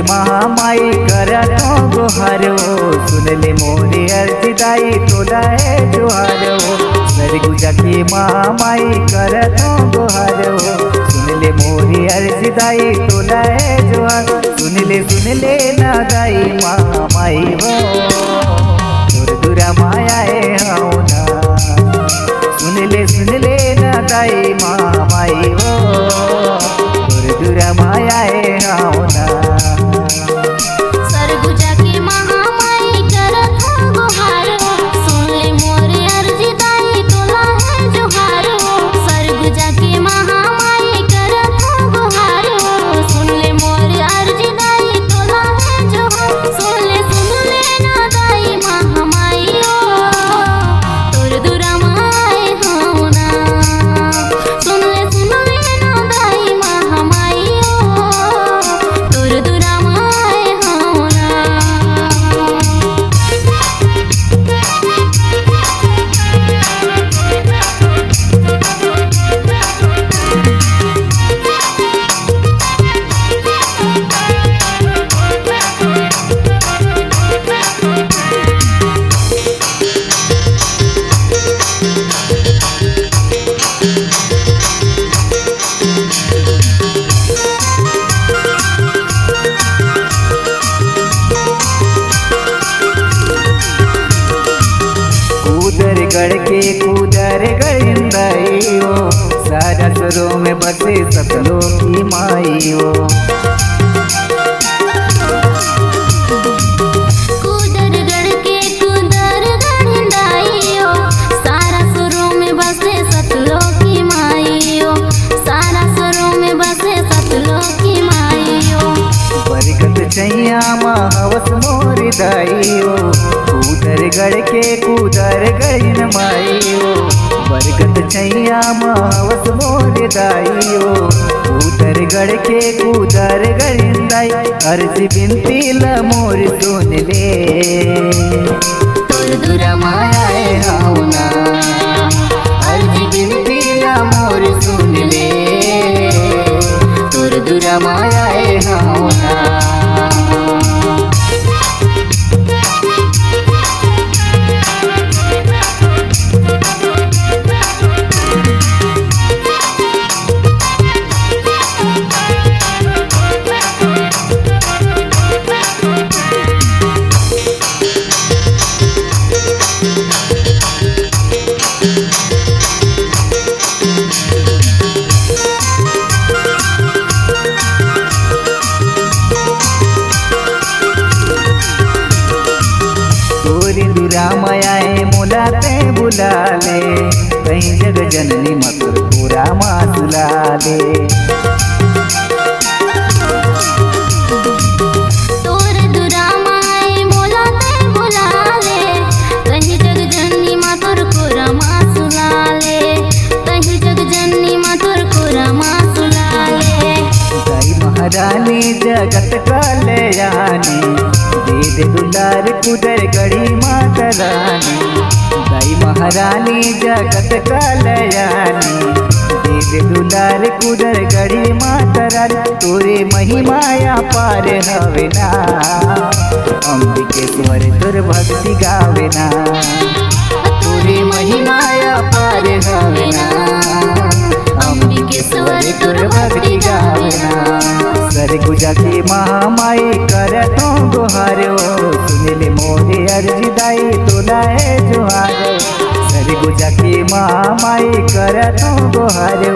महामाई करतो गुहारो, सुन ले मोरे अर्जी दाई तोला है जोहारो। सरगुजा की महामाई करतो गुहारो, सुन ले मोरे अर्जी दाई तोला है जोहारो। सुन ले ना दाई महामाई हो, दूर दूरा माया है होना। सुन ले ना दाई महामाई हो, दूर दूरा माया है होना। सरगुजा की महामाई करत हो गुहारो, सुन ले मोरे अर्जी दाई तोला है जोहारो। सरगुजा की महामाई करत हो गुहारो, सुन ले मोरे अर्जी दाई तोला है जोहारो। सुन ले ना दाई महामाई हो, दूर दूरा माए होना। सुन ले ना दाई महामाई हो, दूर दूरा माए होना। गढ़ के कूदर गड़िंदाई हो, सारा सरों में बसे सतलों की माई हो। कूदर गढ़ के कूदर गड़िंदाई हो, सारा सरों में बसे सतलों की माई हो। सारा सरों में बसे सतलों की माई हो। बरगद छैया हवस मोर दाई हो, कूदर गढ़ के कूदर गड़िन माई हो। बरगद छैया हवस मोर दाई हो, कूदर गढ़ के कूदर गड़िन दाई। अर्ज बिनती ल मोर सुन ले, दूर दूरा माया है होना। अर्ज बिनती ल मोर सुन ले, दूर दूरा माया है होना। मायाए मुलाते बुला ले, कहीं जग जननी मत पूरा मासुला ले। तोर दुरा माए मुलाते बुला ले, कहीं जग जननी मातुर पूरा मासुला ले। कहीं जग जननी मातुर पूरा मासुला ले। दाई महारानी जगत कल्याणी, दे दे दुलार कुदर गढ़ी माता रानी। दाई महारानी जगत कल्याणी, दे दे दुलार कुदर गढ़ी माता रानी। तोरे महिमाया पार हवे ना, अंबिकेश्वर तोर भक्ति गावे ना। तोरे महिमाया पार हवे ना, अंबिकेश्वर तोर भक्ति गावे ना। सरगुजा की महामाई करतो गुहारो, सुन ले मोरे अर्जी दाई तोला है जोहारो। सरगुजा की महामाई करतो गुहारो,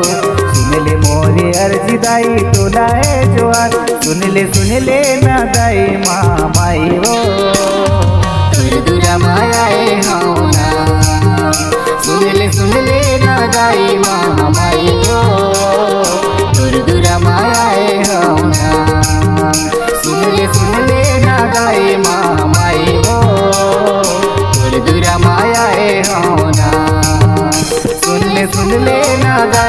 सुन ले मोरे अर्जी दाई तोला है जोहारो। सुन ले ना दाई महामाई हो, दूर दूरा माया है होना। सुन ले ना दाई महामाई हो, दूर दूरा माया है होना। सुन ले ना दाई महामाई हो, दूर दूरा माया है होना। सुन ले ना दाई